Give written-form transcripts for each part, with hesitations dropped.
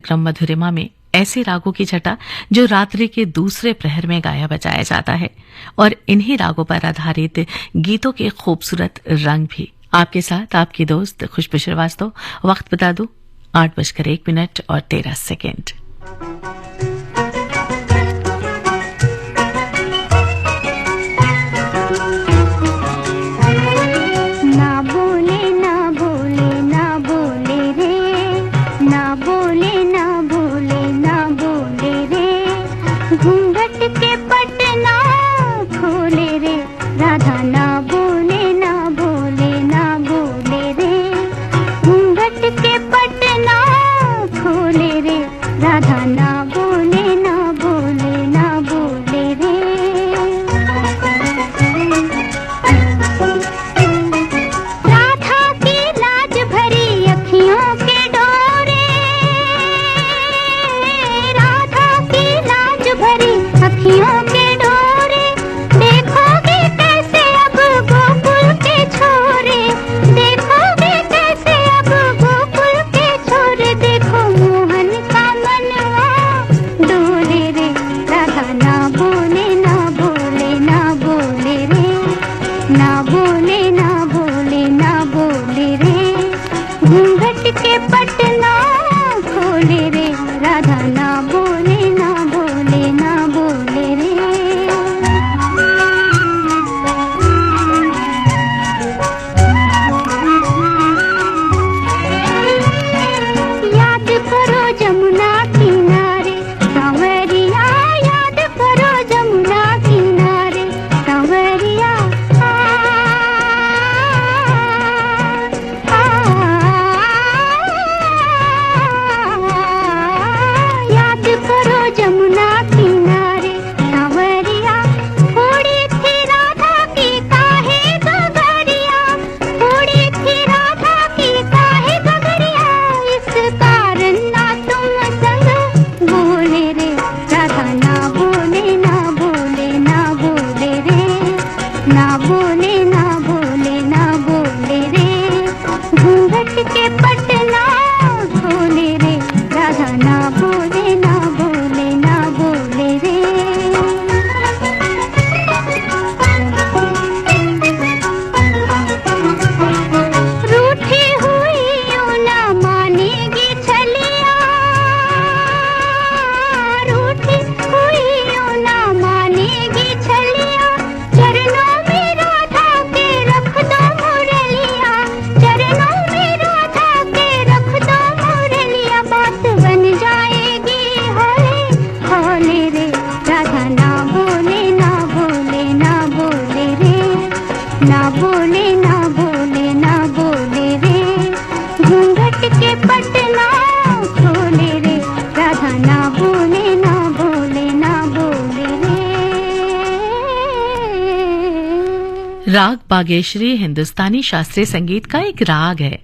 क्रम मधुरिमा में ऐसे रागों की छटा जो रात्रि के दूसरे प्रहर में गाया बजाया जाता है, और इन्हीं रागों पर आधारित गीतों के खूबसूरत रंग भी। आपके साथ आपकी दोस्त खुशबू श्रीवास्तव। वक्त बता दूं 8:01 और 13 राग बागेश्वरी हिंदुस्तानी शास्त्रीय संगीत का एक राग है।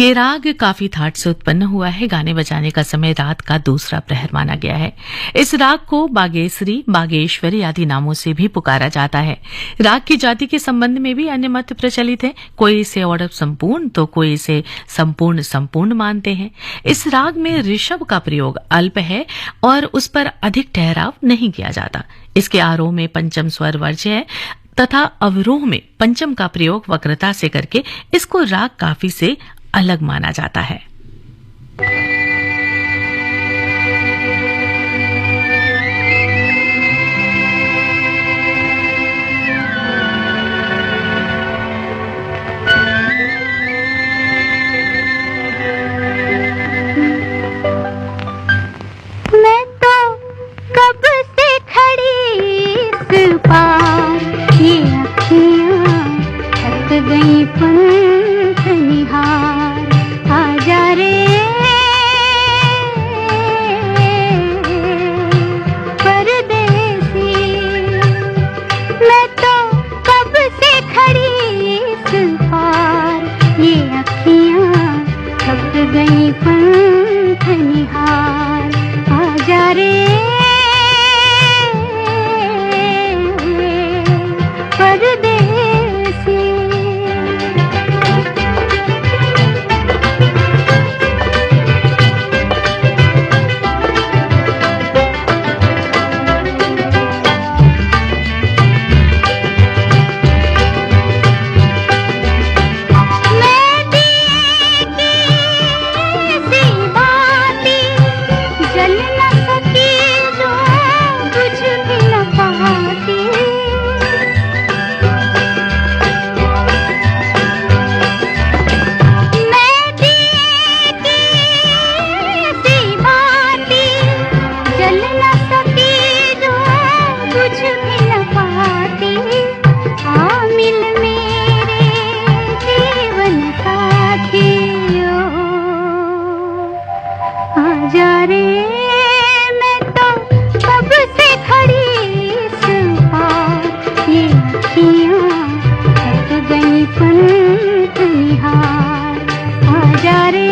ये राग काफी थाट से उत्पन्न हुआ है। गाने बजाने का समय रात का दूसरा प्रहर माना गया है। इस राग को बागेश्वरी, बागेश्वरी आदि नामों से भी पुकारा जाता है। राग की जाति के संबंध में भी अन्य मत प्रचलित हैं। कोई इसे औडव संपूर्ण तो कोई इसे संपूर्ण संपूर्ण मानते हैं। इस राग में ऋषभ का प्रयोग अल्प है और उस पर अधिक ठहराव नहीं किया जाता। इसके आरोह में पंचम स्वर वर्ज्य है तथा अवरोह में पंचम का प्रयोग वक्रता से करके इसको राग काफी से अलग माना जाता है। मैं तो कब से खड़ी इस पार, ये अखियाँ थक गई पंख निहार। आजा रे आजा रे मैं तो कब से खड़ी इस पार, ये अखियाँ थक गई पंथ निहार। आजा रे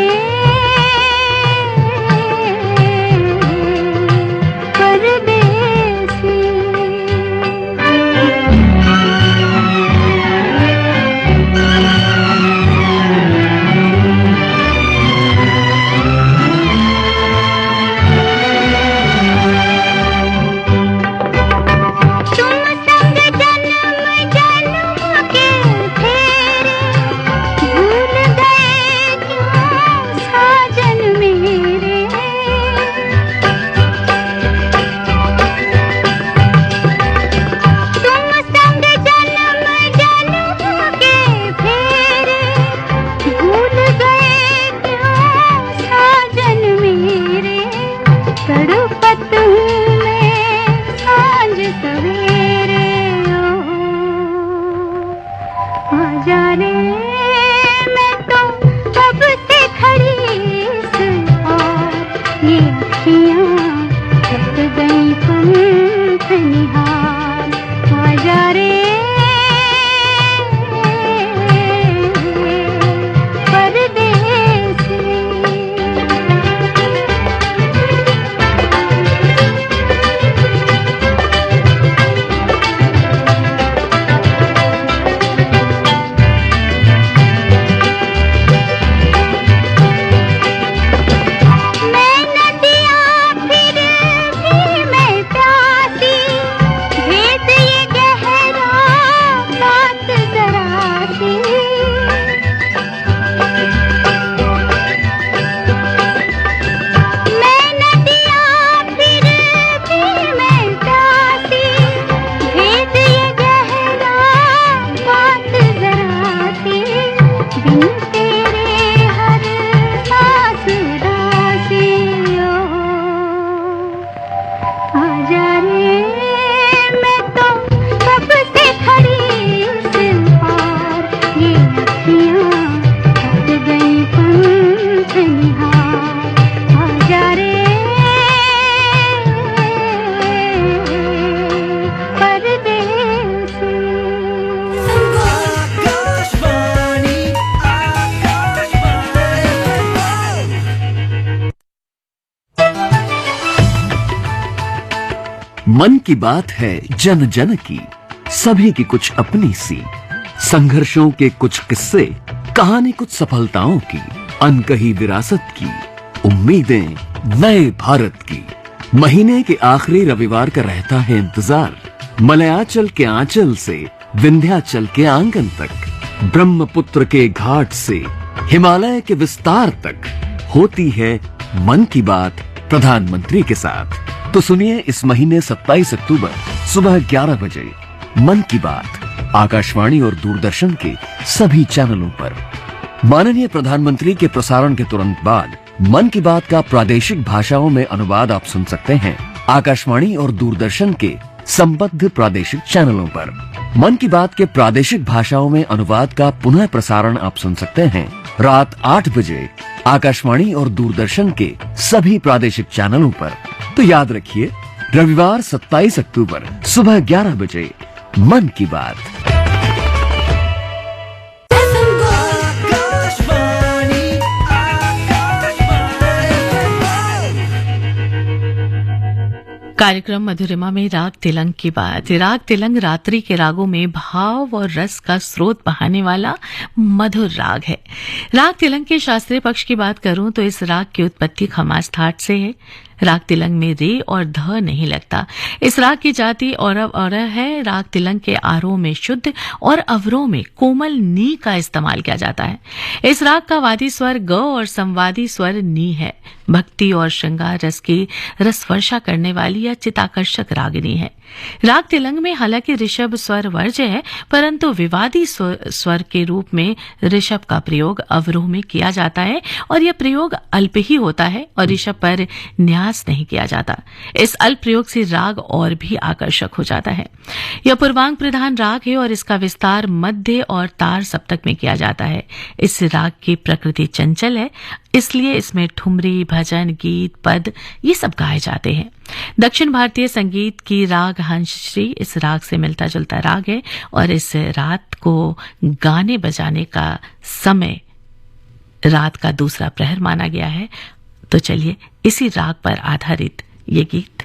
मन की बात है जन जन की, सभी की कुछ अपनी सी, संघर्षों के कुछ किस्से, कहानी कुछ सफलताओं की, अनकही विरासत की, उम्मीदें नए भारत की। महीने के आखिरी रविवार का रहता है इंतजार, मलयाचल के आंचल से विंध्याचल के आंगन तक, ब्रह्मपुत्र के घाट से हिमालय के विस्तार तक होती है मन की बात प्रधानमंत्री के साथ। तो सुनिए इस महीने 27 अक्टूबर सुबह 11 बजे मन की बात आकाशवाणी और दूरदर्शन के सभी चैनलों पर। माननीय प्रधानमंत्री के प्रसारण के तुरंत बाद मन की बात का प्रादेशिक भाषाओं में अनुवाद आप सुन सकते हैं आकाशवाणी और दूरदर्शन के संबद्ध प्रादेशिक चैनलों पर। मन की बात के प्रादेशिक भाषाओं में अनुवाद का पुनः प्रसारण आप सुन सकते हैं रात 8 बजे आकाशवाणी और दूरदर्शन के सभी प्रादेशिक चैनलों पर। तो याद रखिए, रविवार 27 अक्टूबर सुबह 11 बजे मन की बात। कार्यक्रम मधुरिमा में राग तिलंग की बात। राग तिलंग रात्रि के रागों में भाव और रस का स्रोत बहाने वाला मधुर राग है। राग तिलंग के शास्त्रीय पक्ष की बात करूं तो इस राग की उत्पत्ति खमास ठाट से है। राग तिलंग में रे और ध नहीं लगता। इस राग की जाति औरव औरह है। राग तिलंग के आरोह में शुद्ध और अवरोह में कोमल नी का इस्तेमाल किया जाता है। इस राग का वादी स्वर ग और संवादी स्वर नी है। भक्ति और श्रृंगार रस की रसवर्षा करने वाली या चिताकर्षक रागिनी है। राग तिलंग में हालांकि ऋषभ स्वर वर्ज्य है, परंतु विवादी स्वर के रूप में ऋषभ का प्रयोग अवरोह में किया जाता है और यह प्रयोग अल्प ही होता है और ऋषभ पर न्याय प्रयास नहीं किया जाता। इस अल्प प्रयोग से राग और भी आकर्षक हो जाता है। यह पूर्वांग प्रधान राग है और इसका विस्तार मध्य और तार सप्तक में किया जाता है। इस राग की प्रकृति चंचल है, इसलिए इसमें ठुमरी, भजन, गीत, पद ये सब गाए जाते हैं। दक्षिण भारतीय संगीत की राग हंसश्री इस राग से मिलता जुलता राग है और इस रात को गाने बजाने का समय रात का दूसरा प्रहर माना गया है। तो चलिए इसी राग पर आधारित ये गीत।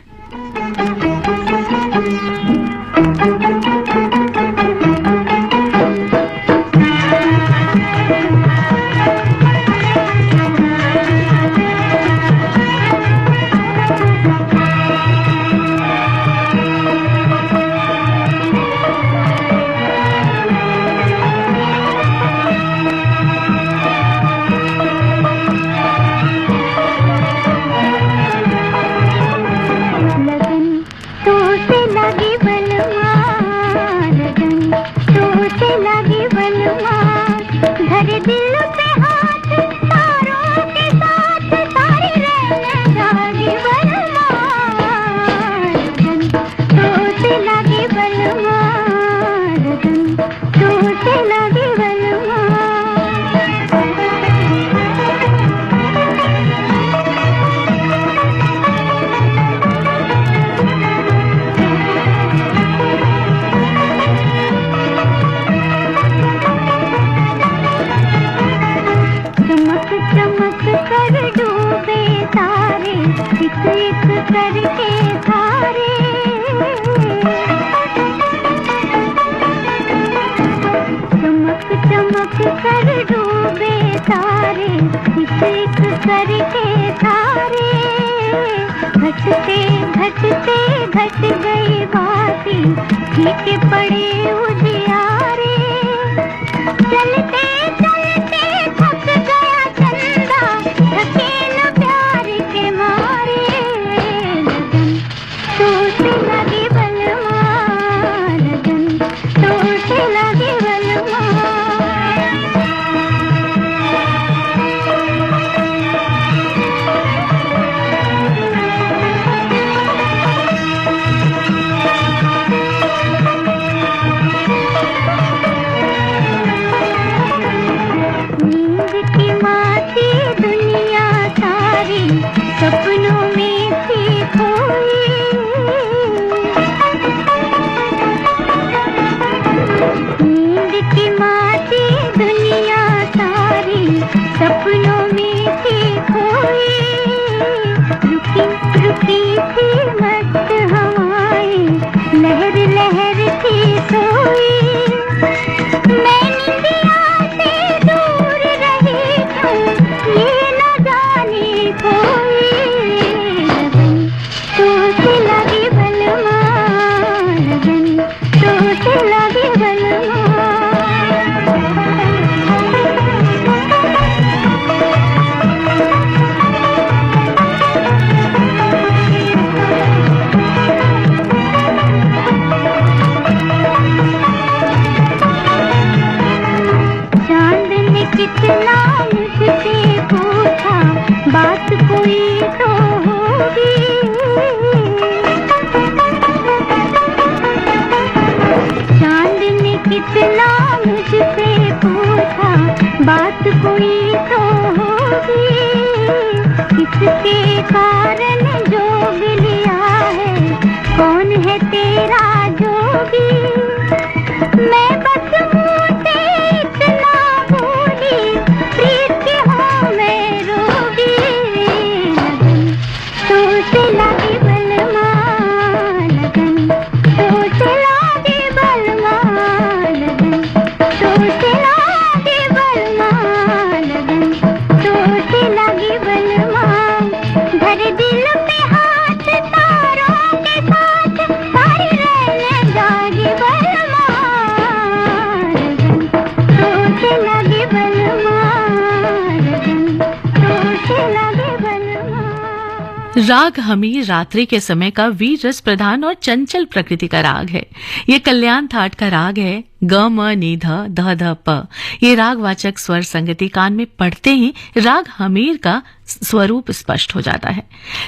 राग हमीर रात्रि के समय का वीर रस प्रधान और चंचल प्रकृति का राग है। ये कल्याण थाट का राग है। ग म नि ध ध ध प। ये रागवाचक स्वर संगति कान में पड़ते ही राग हमीर का स्वरूप स्पष्ट हो जाता है।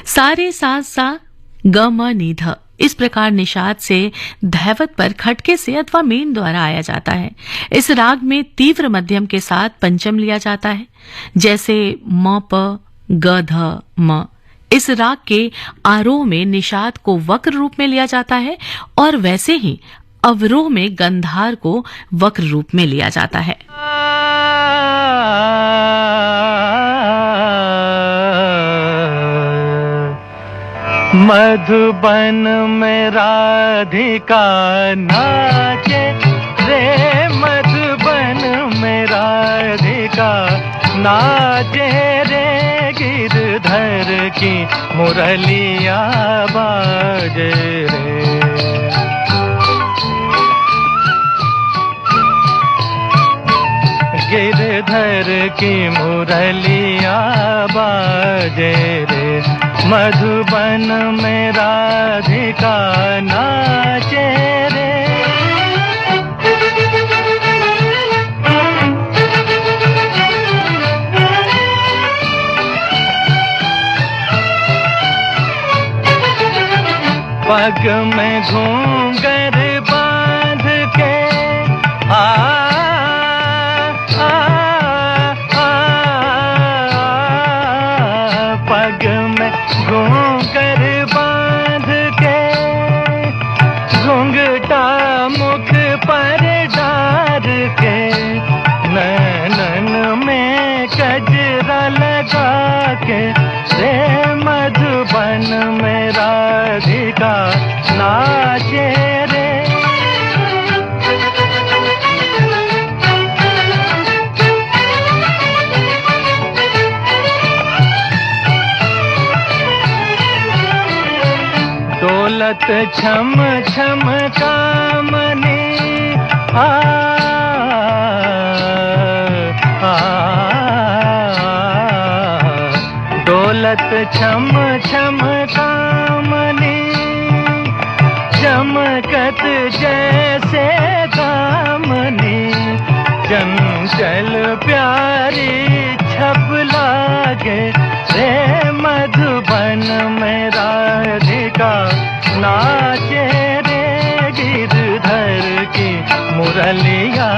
सारे सा सा ग म नि ध। इस प्रकार निषाद से धैवत पर खटके से अथवा मेन द्वारा आया जाता है। इस राग में तीव्र मध्यम के साथ पंचम लिया जाता है, जैसे म प ग ध म। इस राग के आरोह में निषाद को वक्र रूप में लिया जाता है और वैसे ही अवरोह में गंधार को वक्र रूप में लिया जाता है। मधुबन में राधिका नाचे रे, मधुबन में राधिका नाचे रे, गिरधर की मुरलिया बाजे रे। गिरधर की मुरलिया बाजे रे, मधुबन में राधिका नाचे रे। पग में घूंघर बांध के पग में घूंघर बांध के, घूंघटा मुख पर डार के, नैनन में कजरा लगा के रे, मधुबन में राधिका नाचे रे। दौलत छम छम कामनी दौलत छम छम कामनी, चमकत जैसे दामनी, चंचल प्यारी छप लागे रे, मधुबन में राधिका नाचे रे, गिरधर की मुरलिया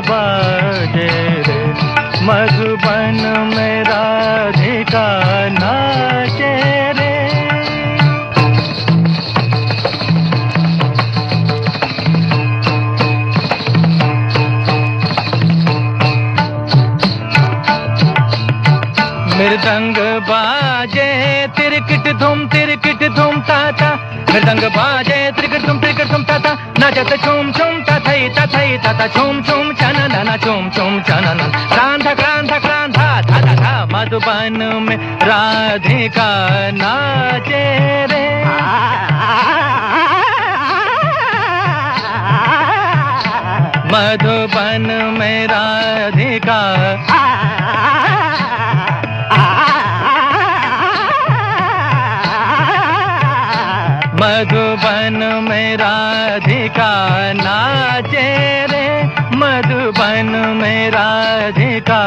बाजे रे, मधुबन में राधिका नाचे रे। मृदंग बाजे तिरकिट धूम ताता, मृदंग बाजे तिरकिट धूम ताता, नाचत छूम छूम तथई ताता, छूम छूम चनना छूम छूम चनना, क्रांधा क्रांधा क्रांधा धा धा धा, मधुबन में राधिका नाचे रे। मधुबन में राधिका मधुबन में राधिका नाचे रे, मधुबन में राधिका।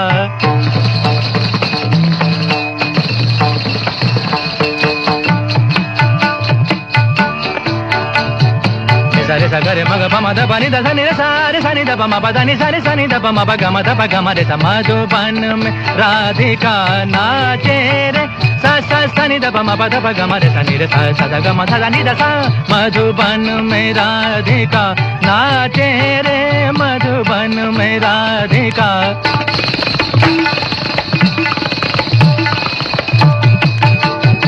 सारे सागरे मग पमा ध पानी ध सा रे सा नि ध पमा प ध नि सा नि ध पमा प ग म ध प ग म रे सा, मधुबन में राधिका नाचे रे, सा नि ध पमा प ध प ग म रे सा नि रे सा ध ग म ध नि ध सा, मधुबन में राधिका नाचे रे, मधुबन में राधिका।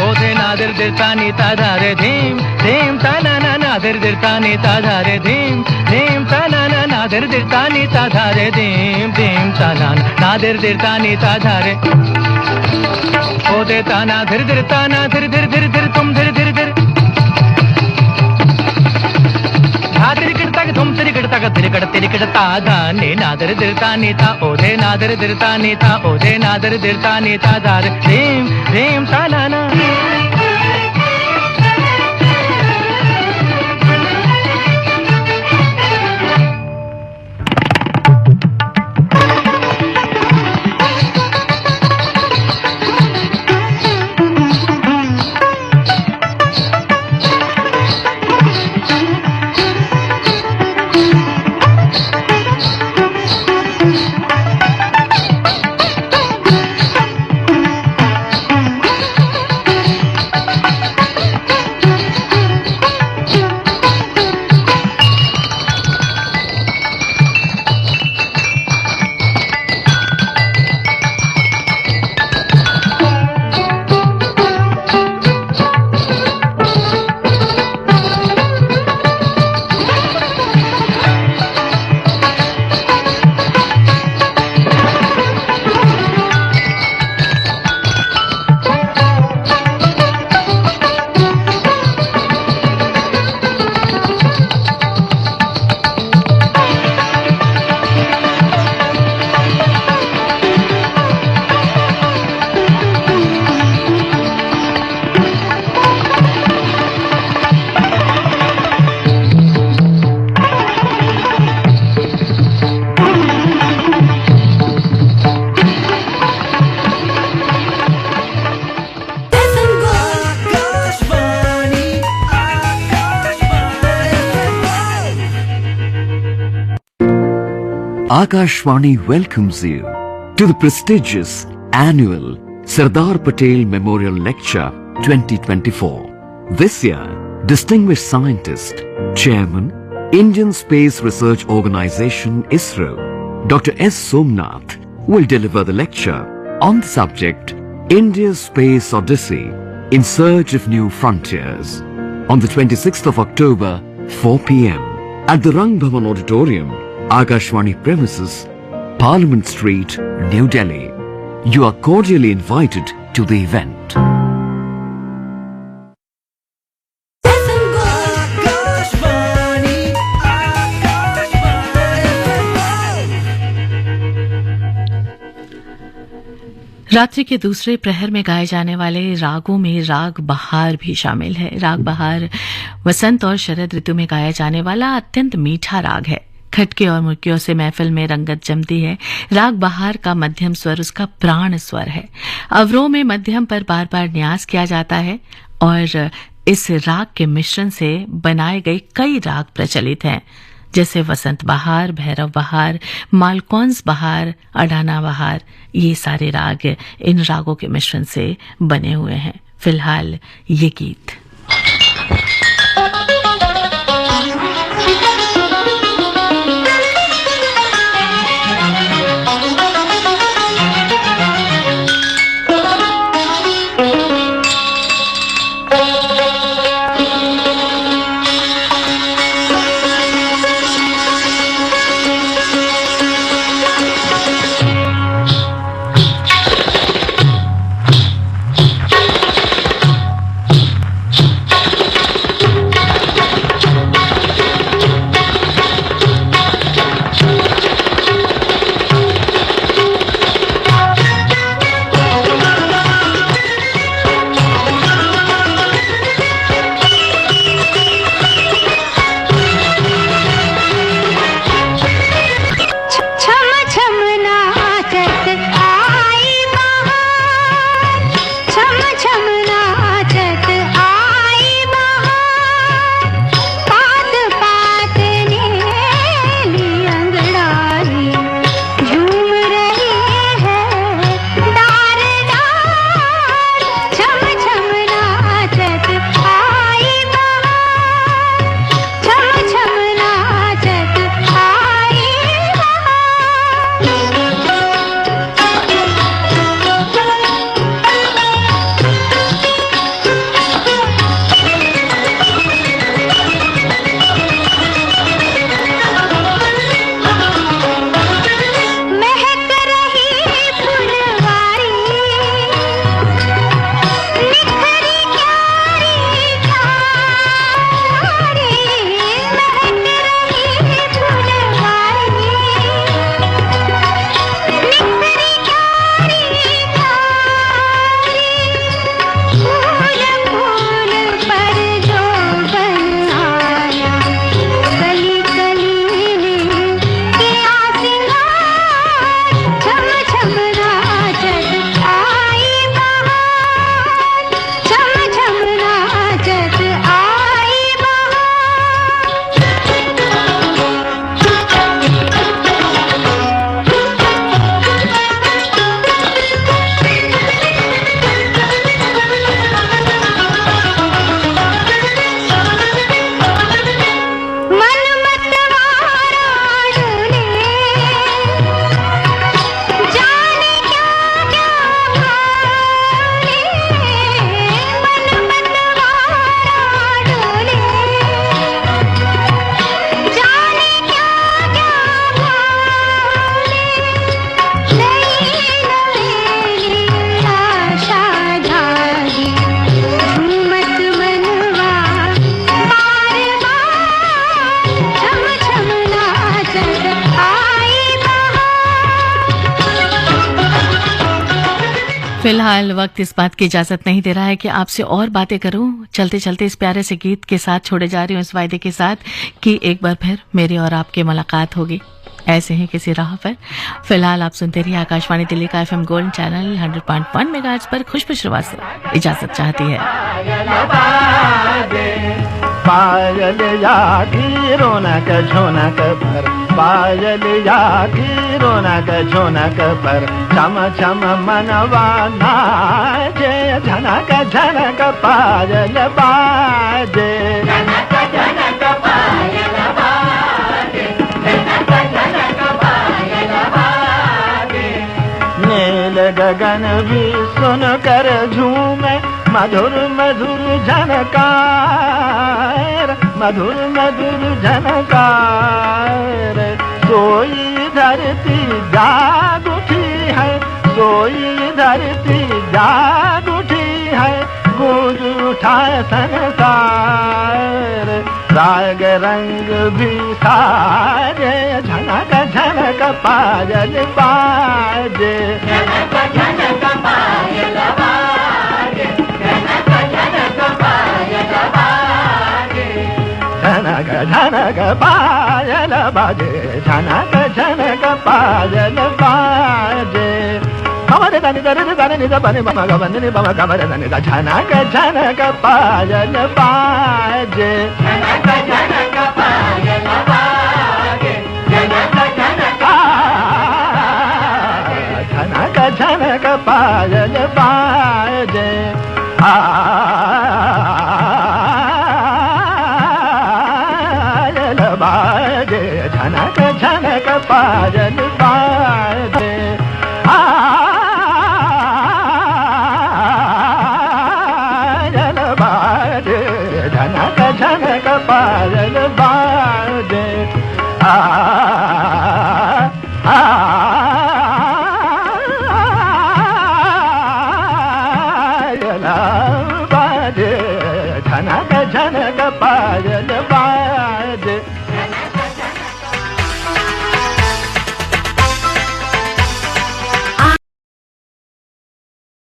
ओधे नादिर दिरतानी ताधा रे धीम धीम ताना ना नादिर दिरतानी ताधा रे धीम धीम ताना ना नादिर दिरतानी ताधा रे धीम धीम ताना नादिर दिरतानी ताधा रे। ओधे ताना धीर धीर ताना धीर धीर धीर धीर तुम धीर धीर धीर, धा तिरिकिट तक तुम तिरिकिट तक तिरिकिट ताधा ने नादिर दिरतानी ता, ओधे नादिर दिरतानी ता, ओधे नादिर दिरतानी ताधा रे धीम धीम ताना ना। Akashvani welcomes you to the prestigious annual Sardar Patel Memorial Lecture 2024. This year, distinguished scientist, Chairman, Indian Space Research Organisation ISRO, Dr. S. Somnath will deliver the lecture on the subject India's Space Odyssey in Search of New Frontiers on the 26th of October, 4 p.m. at the Rang Bhavan Auditorium, Akashvani premises, Parliament Street, New Delhi. You are cordially invited to the event. रात्रि के दूसरे प्रहर में गाए जाने वाले रागों में राग बहार भी शामिल है। राग बहार वसंत और शरद ऋतु में गाया जाने वाला अत्यंत मीठा राग है। खटके और मुर्कियों से महफिल में रंगत जमती है। राग बहार का मध्यम स्वर उसका प्राण स्वर है। अवरोह में मध्यम पर बार बार न्यास किया जाता है और इस राग के मिश्रण से बनाए गए कई राग प्रचलित हैं, जैसे वसंत बहार, भैरव बहार, मालकौंस बहार, अडाना बहार। ये सारे राग इन रागों के मिश्रण से बने हुए हैं। फिलहाल ये गीत फिलहाल वक्त इस बात की इजाजत नहीं दे रहा है कि आपसे और बातें करूं। चलते चलते इस प्यारे से गीत के साथ छोड़े जा रही हूं, इस वायदे के साथ कि एक बार फिर मेरी और आपकी मुलाकात होगी ऐसे ही किसी राह पर। फिलहाल आप सुनते रहिए आकाशवाणी दिल्ली का FM गोल्ड चैनल 100.1 मेगाहर्ट्ज पर। खुशबू श्रीवास्तव इजाजत चाहती है। पायल यादी रौनक झोनक भर पायलिया की रौनक झुनक पर चम चम मनवा नाचे, झनक झनक पायल बाजे, झनक झनक पायल बाजे, झनक झनक पायल बाजे। नील गगन भी सुन कर झूमे, मधुर मधुर झनकार, मधुर मधुर झनकार। सोई धरती जाग उठी है, सोई धरती जाग उठी है, गूंज उठा संसार। राग रंग भी साजे, झनक झनक पायल बाजे, झनक झनक पायल बाजे, झनक झनक पायल बाजे, झनक झनक पायल बाजे, झनक झनक पायल बाजे। हमरे दानी दरे दानी नि बने बम गवन नि बम गवन दानी दा, झनक झनक पायल बाजे, झनक झनक पायल बाजे, झनक झनक झनक झनक पायल बाजे। पायल बाजे, झनक झनक पायल बाजे। पायल बाजे, झनक झनक पायल बाजे। पायल बाजे, झनक झनक पायल